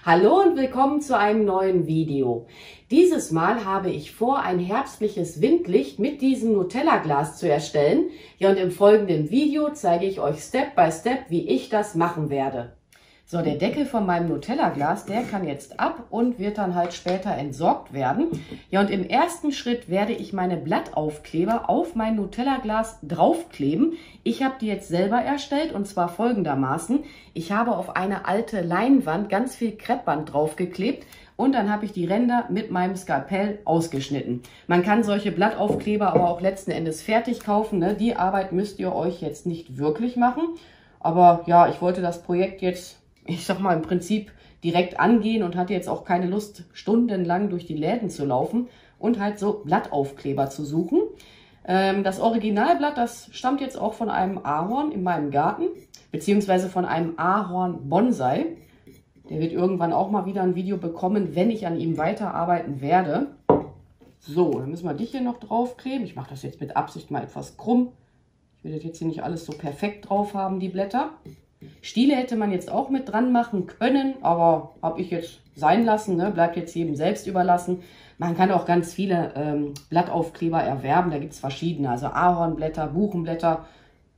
Hallo und willkommen zu einem neuen Video. Dieses Mal habe ich vor, ein herbstliches Windlicht mit diesem Nutella-Glas zu erstellen. Ja, und im folgenden Video zeige ich euch Step by Step, wie ich das machen werde. So, der Deckel von meinem Nutella-Glas, der kann jetzt ab und wird dann halt später entsorgt werden. Ja, und im ersten Schritt werde ich meine Blattaufkleber auf mein Nutella-Glas draufkleben. Ich habe die jetzt selber erstellt und zwar folgendermaßen. Ich habe auf eine alte Leinwand ganz viel Kreppband draufgeklebt und dann habe ich die Ränder mit meinem Skalpell ausgeschnitten. Man kann solche Blattaufkleber aber auch letzten Endes fertig kaufen, ne? Die Arbeit müsst ihr euch jetzt nicht wirklich machen. Aber ja, ich wollte das Projekt jetzt, ich sag mal, im Prinzip direkt angehen und hatte jetzt auch keine Lust, stundenlang durch die Läden zu laufen und halt so Blattaufkleber zu suchen. Das Originalblatt, das stammt jetzt auch von einem Ahorn in meinem Garten, beziehungsweise von einem Ahorn-Bonsai. Der wird irgendwann auch mal wieder ein Video bekommen, wenn ich an ihm weiterarbeiten werde. So, dann müssen wir dich hier noch draufkleben. Ich mache das jetzt mit Absicht mal etwas krumm. Ich will das jetzt hier nicht alles so perfekt drauf haben, die Blätter. Stiele hätte man jetzt auch mit dran machen können, aber habe ich jetzt sein lassen, ne? Bleibt jetzt jedem selbst überlassen. Man kann auch ganz viele Blattaufkleber erwerben, da gibt es verschiedene, also Ahornblätter, Buchenblätter,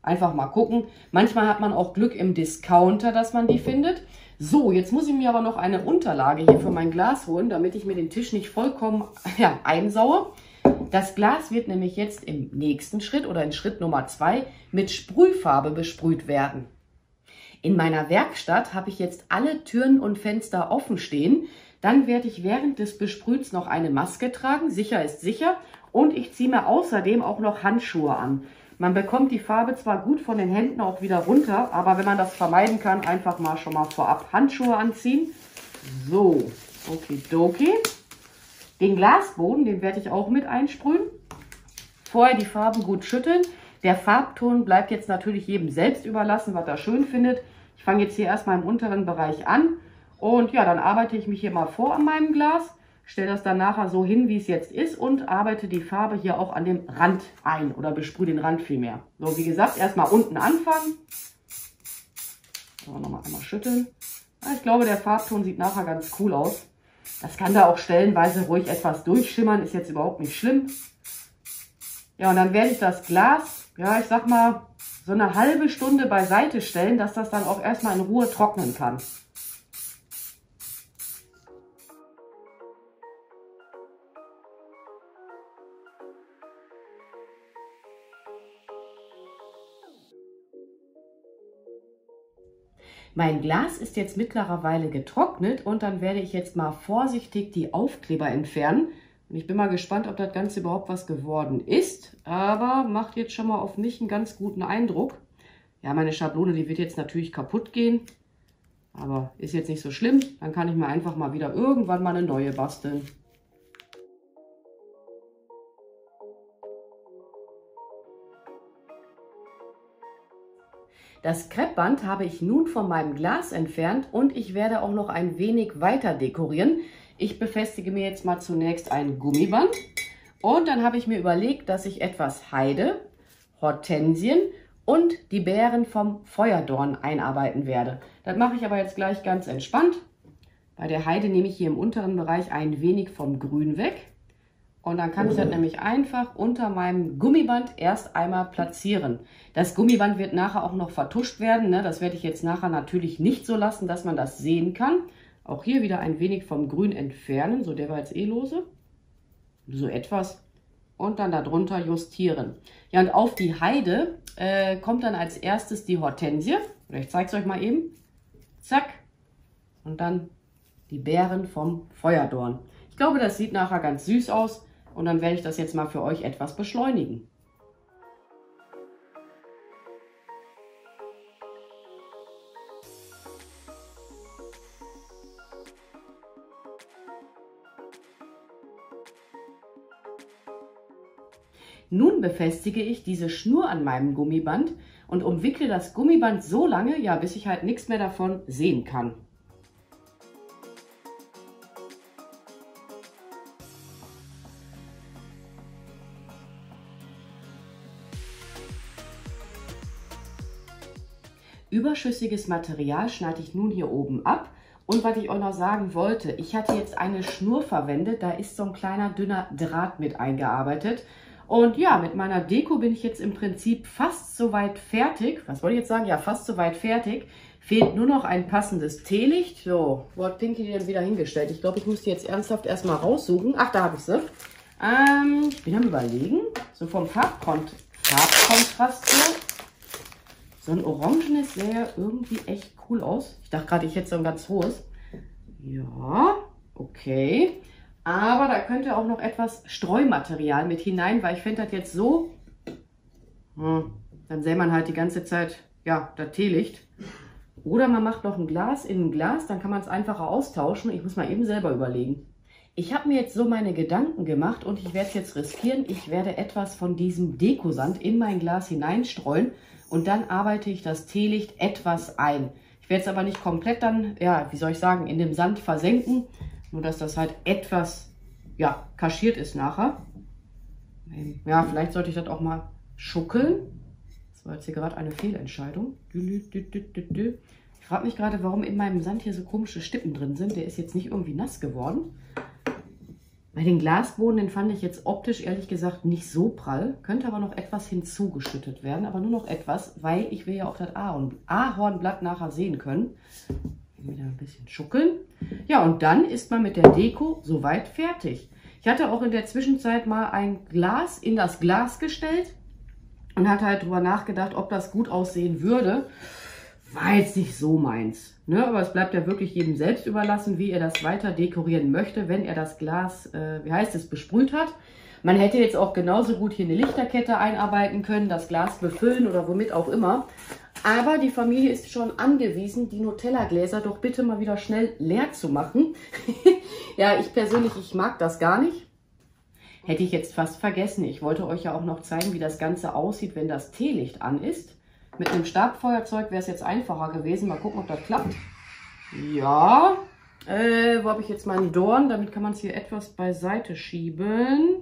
einfach mal gucken. Manchmal hat man auch Glück im Discounter, dass man die findet. So, jetzt muss ich mir aber noch eine Unterlage hier für mein Glas holen, damit ich mir den Tisch nicht vollkommen einsaue. Das Glas wird nämlich jetzt im nächsten Schritt oder in Schritt Nummer 2 mit Sprühfarbe besprüht werden. In meiner Werkstatt habe ich jetzt alle Türen und Fenster offen stehen. Dann werde ich während des Besprühs noch eine Maske tragen, sicher ist sicher. Und ich ziehe mir außerdem auch noch Handschuhe an. Man bekommt die Farbe zwar gut von den Händen auch wieder runter, aber wenn man das vermeiden kann, einfach mal schon mal vorab Handschuhe anziehen. So, okidoki. Den Glasboden, den werde ich auch mit einsprühen. Vorher die Farben gut schütteln. Der Farbton bleibt jetzt natürlich jedem selbst überlassen, was er schön findet. Ich fange jetzt hier erstmal im unteren Bereich an. Und ja, dann arbeite ich mich hier mal vor an meinem Glas. Stelle das dann nachher so hin, wie es jetzt ist und arbeite die Farbe hier auch an dem Rand ein oder besprühe den Rand vielmehr. So, wie gesagt, erstmal unten anfangen. So, nochmal einmal schütteln. Ja, ich glaube, der Farbton sieht nachher ganz cool aus. Das kann da auch stellenweise ruhig etwas durchschimmern, ist jetzt überhaupt nicht schlimm. Ja, und dann werde ich das Glas, ja, ich sag mal, so eine halbe Stunde beiseite stellen, dass das dann auch erstmal in Ruhe trocknen kann. Mein Glas ist jetzt mittlerweile getrocknet und dann werde ich jetzt mal vorsichtig die Aufkleber entfernen. Und ich bin mal gespannt, ob das Ganze überhaupt was geworden ist, aber macht jetzt schon mal auf mich einen ganz guten Eindruck. Ja, meine Schablone, die wird jetzt natürlich kaputt gehen, aber ist jetzt nicht so schlimm. Dann kann ich mir einfach mal wieder irgendwann mal eine neue basteln. Das Kreppband habe ich nun von meinem Glas entfernt und ich werde auch noch ein wenig weiter dekorieren. Ich befestige mir jetzt mal zunächst ein Gummiband und dann habe ich mir überlegt, dass ich etwas Heide, Hortensien und die Beeren vom Feuerdorn einarbeiten werde. Das mache ich aber jetzt gleich ganz entspannt. Bei der Heide nehme ich hier im unteren Bereich ein wenig vom Grün weg. Und dann kann ich das nämlich einfach unter meinem Gummiband erst einmal platzieren. Das Gummiband wird nachher auch noch vertuscht werden, ne? Das werde ich jetzt nachher natürlich nicht so lassen, dass man das sehen kann. Auch hier wieder ein wenig vom Grün entfernen. So, der war jetzt eh lose. So etwas. Und dann darunter justieren. Ja, und auf die Heide kommt dann als erstes die Hortensie. Oder ich zeige es euch mal eben. Zack. Und dann die Beeren vom Feuerdorn. Ich glaube, das sieht nachher ganz süß aus. Und dann werde ich das jetzt mal für euch etwas beschleunigen. Nun befestige ich diese Schnur an meinem Gummiband und umwickle das Gummiband so lange, ja, bis ich halt nichts mehr davon sehen kann. Überschüssiges Material schneide ich nun hier oben ab Und was ich euch noch sagen wollte, ich hatte jetzt eine Schnur verwendet, da ist so ein kleiner dünner Draht mit eingearbeitet. Und ja, mit meiner Deko bin ich jetzt im Prinzip fast soweit fertig. Was wollte ich jetzt sagen? Ja, fast soweit fertig. Fehlt nur noch ein passendes Teelicht. So, wo hat Pinky die denn wieder hingestellt? Ich glaube, ich muss die jetzt ernsthaft erstmal raussuchen. Ach, da habe ich sie. Ich bin am Überlegen. So vom Farbkontrast so. So ein orangenes sähe ja irgendwie echt cool aus. Ich dachte gerade, ich hätte so ein ganz hohes. Ja, okay. Aber da könnte auch noch etwas Streumaterial mit hinein, weil ich finde das jetzt so. Dann sähe man halt die ganze Zeit, ja, das Teelicht. Oder man macht noch ein Glas in ein Glas, dann kann man es einfacher austauschen. Ich muss mal eben selber überlegen. Ich habe mir jetzt so meine Gedanken gemacht und ich werde es jetzt riskieren. Ich werde etwas von diesem Dekosand in mein Glas hineinstreuen und dann arbeite ich das Teelicht etwas ein. Ich werde es aber nicht komplett dann, ja, wie soll ich sagen, in dem Sand versenken. Nur, dass das halt etwas, ja, kaschiert ist nachher. Ja, vielleicht sollte ich das auch mal schuckeln. Das war jetzt hier gerade eine Fehlentscheidung. Ich frage mich gerade, warum in meinem Sand hier so komische Stippen drin sind. Der ist jetzt nicht irgendwie nass geworden. Bei den Glasboden, den fand ich jetzt optisch ehrlich gesagt nicht so prall. Könnte aber noch etwas hinzugeschüttet werden, aber nur noch etwas, weil ich will ja auch das Ahornblatt nachher sehen können. Wieder ein bisschen schuckeln. Ja, und dann ist man mit der Deko soweit fertig. Ich hatte auch in der Zwischenzeit mal ein Glas in das Glas gestellt und hatte halt drüber nachgedacht, ob das gut aussehen würde. War jetzt nicht so meins. Ne? Aber es bleibt ja wirklich jedem selbst überlassen, wie er das weiter dekorieren möchte, wenn er das Glas, besprüht hat. Man hätte jetzt auch genauso gut hier eine Lichterkette einarbeiten können, das Glas befüllen oder womit auch immer. Aber die Familie ist schon angewiesen, die Nutella-Gläser doch bitte mal wieder schnell leer zu machen. Ja, ich persönlich, ich mag das gar nicht. Hätte ich jetzt fast vergessen. Ich wollte euch ja auch noch zeigen, wie das Ganze aussieht, wenn das Teelicht an ist. Mit einem Stabfeuerzeug wäre es jetzt einfacher gewesen. Mal gucken, ob das klappt. Ja. Wo habe ich jetzt meinen Dorn? Damit kann man es hier etwas beiseite schieben.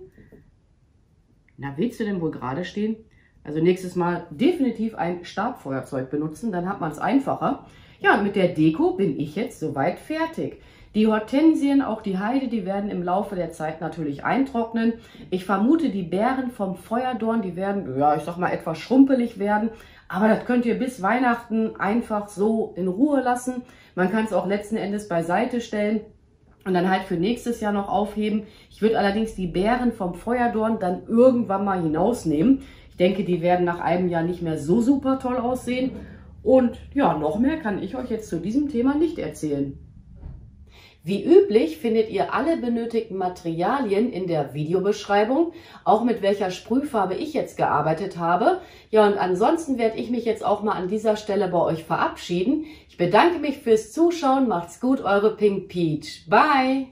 Na, willst du denn wohl gerade stehen? Also nächstes Mal definitiv ein Stabfeuerzeug benutzen, dann hat man es einfacher. Ja, und mit der Deko bin ich jetzt soweit fertig. Die Hortensien, auch die Heide, die werden im Laufe der Zeit natürlich eintrocknen. Ich vermute, die Beeren vom Feuerdorn, die werden, ja, ich sag mal, etwas schrumpelig werden. Aber das könnt ihr bis Weihnachten einfach so in Ruhe lassen. Man kann es auch letzten Endes beiseite stellen und dann halt für nächstes Jahr noch aufheben. Ich würde allerdings die Beeren vom Feuerdorn dann irgendwann mal hinausnehmen. Ich denke, die werden nach einem Jahr nicht mehr so super toll aussehen. Und ja, noch mehr kann ich euch jetzt zu diesem Thema nicht erzählen. Wie üblich findet ihr alle benötigten Materialien in der Videobeschreibung, auch mit welcher Sprühfarbe ich jetzt gearbeitet habe. Ja, und ansonsten werde ich mich jetzt auch mal an dieser Stelle bei euch verabschieden. Ich bedanke mich fürs Zuschauen, macht's gut, eure Pink Peach. Bye!